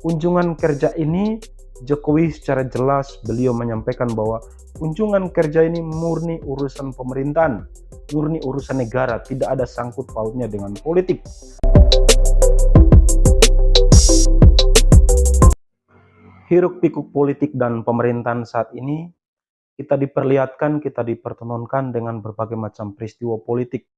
Kunjungan kerja ini Jokowi secara jelas beliau menyampaikan bahwa kunjungan kerja ini murni urusan pemerintahan, murni urusan negara, tidak ada sangkut pautnya dengan politik. Hiruk pikuk politik dan pemerintahan saat ini kita diperlihatkan, kita dipertontonkan dengan berbagai macam peristiwa politik.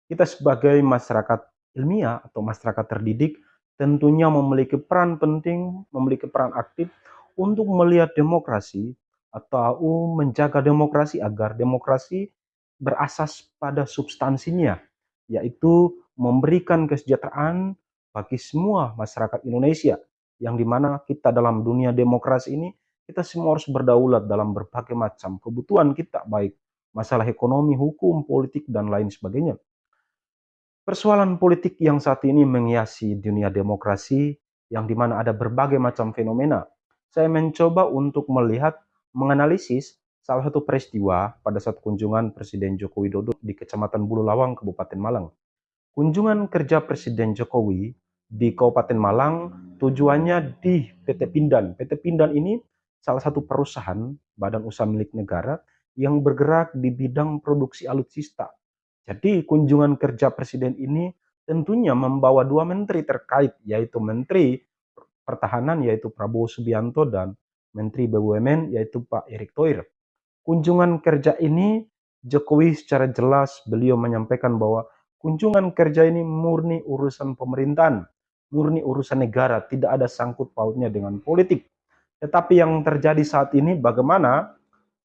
Kita sebagai masyarakat ilmiah atau masyarakat terdidik tentunya memiliki peran penting, memiliki peran aktif untuk melihat demokrasi atau menjaga demokrasi agar demokrasi berasas pada substansinya, yaitu memberikan kesejahteraan bagi semua masyarakat Indonesia, yang dimana kita dalam dunia demokrasi ini, kita semua harus berdaulat dalam berbagai macam kebutuhan kita, baik masalah ekonomi, hukum, politik, dan lain sebagainya. Persoalan politik yang saat ini menghiasi dunia demokrasi, yang dimana ada berbagai macam fenomena. Saya mencoba untuk melihat, menganalisis salah satu peristiwa pada saat kunjungan Presiden Joko Widodo di Kecamatan Bululawang, Kabupaten Malang. Kunjungan kerja Presiden Jokowi di Kabupaten Malang tujuannya di PT Pindad. PT Pindad ini salah satu perusahaan badan usaha milik negara yang bergerak di bidang produksi alutsista. Jadi kunjungan kerja Presiden ini tentunya membawa dua menteri terkait, yaitu Menteri Pertahanan yaitu Prabowo Subianto dan Menteri BUMN yaitu Pak Erick Thohir. Kunjungan kerja ini Jokowi secara jelas beliau menyampaikan bahwa kunjungan kerja ini murni urusan pemerintahan, murni urusan negara, tidak ada sangkut pautnya dengan politik. Tetapi yang terjadi saat ini bagaimana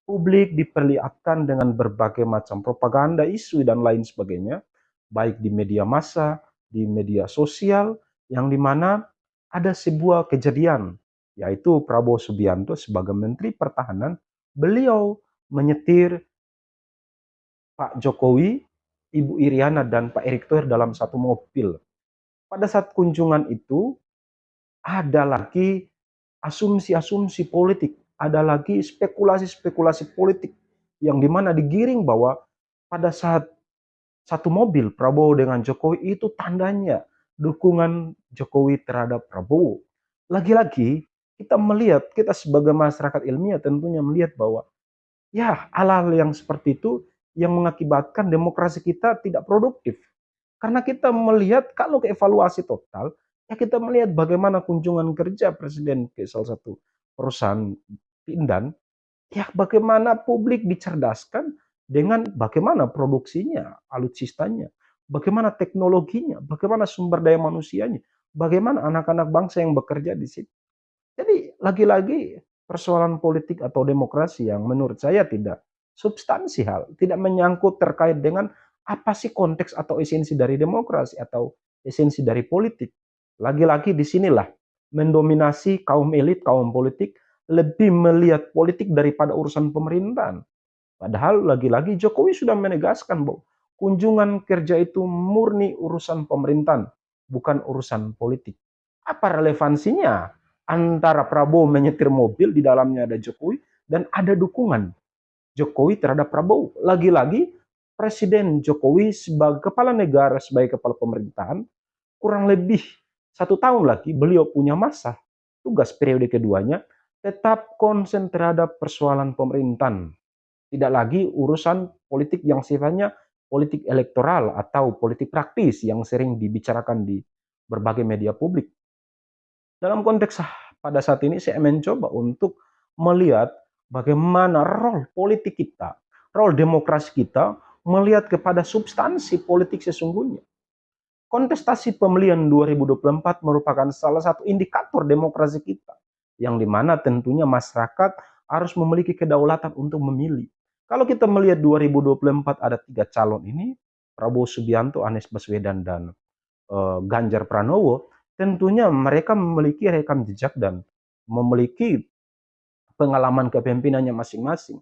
publik diperlihatkan dengan berbagai macam propaganda, isu, dan lain sebagainya, baik di media massa, di media sosial, yang dimana ada sebuah kejadian, yaitu Prabowo Subianto sebagai Menteri Pertahanan, beliau menyetir Pak Jokowi, Ibu Iriana, dan Pak Erick Thohir dalam satu mobil. Pada saat kunjungan itu, ada lagi asumsi-asumsi politik, ada lagi spekulasi-spekulasi politik yang dimana digiring bahwa pada saat satu mobil Prabowo dengan Jokowi itu tandanya dukungan Jokowi terhadap Prabowo. Lagi-lagi kita melihat, kita sebagai masyarakat ilmiah tentunya melihat bahwa ya hal-hal yang seperti itu yang mengakibatkan demokrasi kita tidak produktif. Karena kita melihat kalau ke evaluasi total, ya kita melihat bagaimana kunjungan kerja Presiden ke salah satu perusahaan Pindad, ya bagaimana publik dicerdaskan dengan bagaimana produksinya, alutsistanya, bagaimana teknologinya, bagaimana sumber daya manusianya, bagaimana anak-anak bangsa yang bekerja di situ. Jadi lagi-lagi persoalan politik atau demokrasi yang menurut saya tidak substansial, tidak menyangkut terkait dengan apa sih konteks atau esensi dari demokrasi atau esensi dari politik. Lagi-lagi di sinilah mendominasi kaum elit, kaum politik lebih melihat politik daripada urusan pemerintahan. Padahal lagi-lagi Jokowi sudah menegaskan bahwa kunjungan kerja itu murni urusan pemerintahan, bukan urusan politik. Apa relevansinya antara Prabowo menyetir mobil di dalamnya ada Jokowi dan ada dukungan Jokowi terhadap Prabowo? Lagi-lagi Presiden Jokowi sebagai kepala negara, sebagai kepala pemerintahan, kurang lebih 1 tahun lagi beliau punya masa tugas periode keduanya tetap konsen terhadap persoalan pemerintahan. Tidak lagi urusan politik yang sifatnya politik elektoral atau politik praktis yang sering dibicarakan di berbagai media publik. Dalam konteks pada saat ini saya mencoba untuk melihat bagaimana role politik kita, role demokrasi kita melihat kepada substansi politik sesungguhnya. Kontestasi pemilihan 2024 merupakan salah satu indikator demokrasi kita, yang dimana tentunya masyarakat harus memiliki kedaulatan untuk memilih. Kalau kita melihat 2024 ada 3 calon ini, Prabowo Subianto, Anies Baswedan, dan Ganjar Pranowo, tentunya mereka memiliki rekam jejak dan memiliki pengalaman kepemimpinannya masing-masing.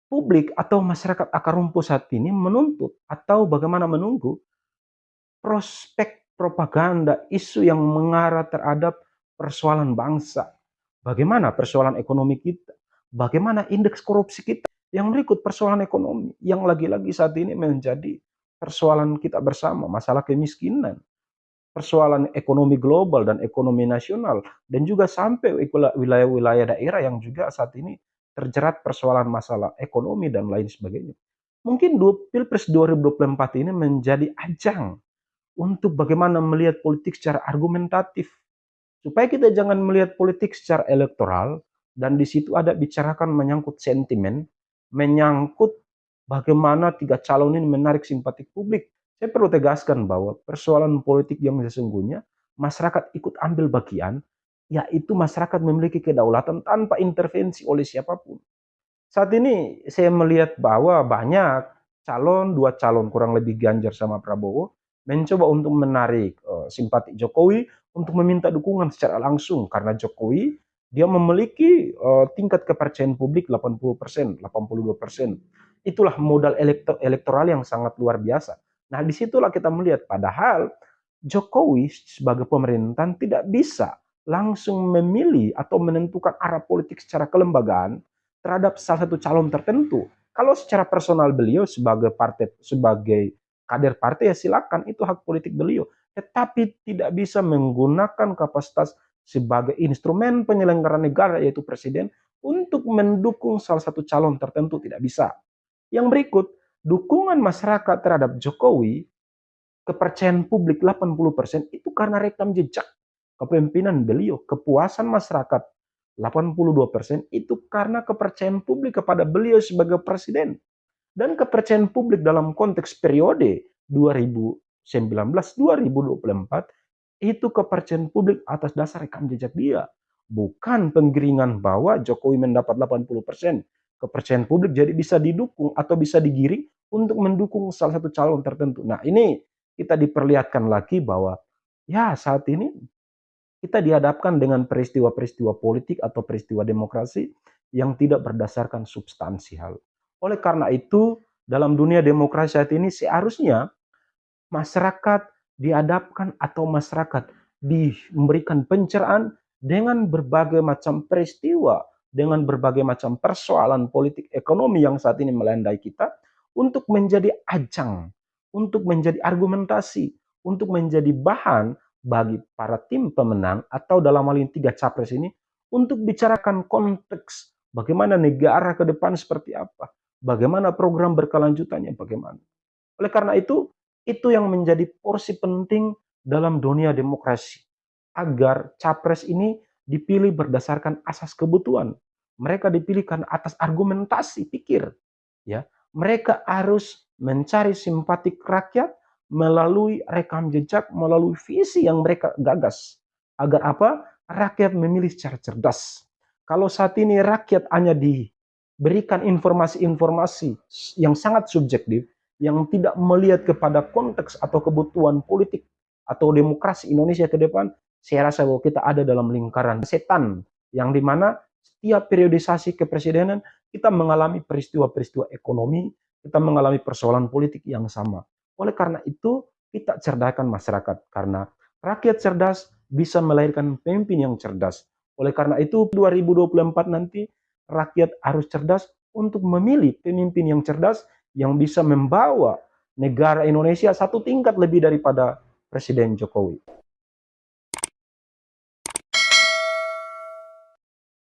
Publik atau masyarakat akar rumput saat ini menuntut atau bagaimana menunggu prospek propaganda isu yang mengarah terhadap persoalan bangsa. Bagaimana persoalan ekonomi kita? Bagaimana indeks korupsi kita yang berikut persoalan ekonomi yang lagi-lagi saat ini menjadi persoalan kita bersama, masalah kemiskinan. persoalan ekonomi global dan ekonomi nasional, dan juga sampai wilayah-wilayah daerah yang juga saat ini terjerat persoalan masalah ekonomi dan lain sebagainya. Mungkin Pilpres 2024 ini menjadi ajang untuk bagaimana melihat politik secara argumentatif, supaya kita jangan melihat politik secara elektoral, dan di situ ada bicarakan menyangkut sentimen, menyangkut bagaimana tiga calon ini menarik simpati publik. Saya perlu tegaskan bahwa persoalan politik yang sesungguhnya masyarakat ikut ambil bagian, yaitu masyarakat memiliki kedaulatan tanpa intervensi oleh siapapun. Saat ini saya melihat bahwa banyak calon, dua calon kurang lebih Ganjar sama Prabowo, mencoba untuk menarik simpati Jokowi untuk meminta dukungan secara langsung, karena Jokowi dia memiliki tingkat kepercayaan publik 80%, 82%. Itulah modal elektoral yang sangat luar biasa. Nah, disitulah kita melihat padahal Jokowi sebagai pemerintahan tidak bisa langsung memilih atau menentukan arah politik secara kelembagaan terhadap salah satu calon tertentu. Kalau secara personal beliau sebagai partai, sebagai kader partai, ya silakan, itu hak politik beliau. Tetapi tidak bisa menggunakan kapasitas sebagai instrumen penyelenggara negara, yaitu presiden, untuk mendukung salah satu calon tertentu, tidak bisa. Yang berikut, dukungan masyarakat terhadap Jokowi, kepercayaan publik 80% itu karena rekam jejak kepemimpinan beliau. Kepuasan masyarakat 82% itu karena kepercayaan publik kepada beliau sebagai presiden. Dan kepercayaan publik dalam konteks periode 2019-2024 itu kepercayaan publik atas dasar rekam jejak dia. Bukan penggiringan bahwa Jokowi mendapat 80%. Kepercayaan publik jadi bisa didukung atau bisa digiring untuk mendukung salah satu calon tertentu. Nah, ini kita diperlihatkan lagi bahwa ya saat ini kita dihadapkan dengan peristiwa-peristiwa politik atau peristiwa demokrasi yang tidak berdasarkan substansi hal. Oleh karena itu, dalam dunia demokrasi saat ini seharusnya masyarakat dihadapkan atau masyarakat diberikan pencerahan dengan berbagai macam peristiwa, dengan berbagai macam persoalan politik ekonomi yang saat ini melandai kita, untuk menjadi ajang, untuk menjadi argumentasi, untuk menjadi bahan bagi para tim pemenang atau dalam hal ini tiga capres ini untuk bicarakan konteks bagaimana negara ke depan seperti apa, bagaimana program berkelanjutannya, bagaimana. Oleh karena itu yang menjadi porsi penting dalam dunia demokrasi, agar capres ini dipilih berdasarkan asas kebutuhan. Mereka dipilih karena atas argumentasi pikir, ya. Mereka harus mencari simpatik rakyat melalui rekam jejak, melalui visi yang mereka gagas. Agar apa? Rakyat memilih secara cerdas. Kalau saat ini rakyat hanya diberikan informasi-informasi yang sangat subjektif, yang tidak melihat kepada konteks atau kebutuhan politik atau demokrasi Indonesia ke depan, saya rasa bahwa kita ada dalam lingkaran setan, yang dimana setiap periodisasi kepresidenan kita mengalami peristiwa-peristiwa ekonomi, kita mengalami persoalan politik yang sama. Oleh karena itu, kita cerdaskan masyarakat, karena rakyat cerdas bisa melahirkan pemimpin yang cerdas. Oleh karena itu, 2024 nanti rakyat harus cerdas untuk memilih pemimpin yang cerdas, yang bisa membawa negara Indonesia satu tingkat lebih daripada Presiden Jokowi.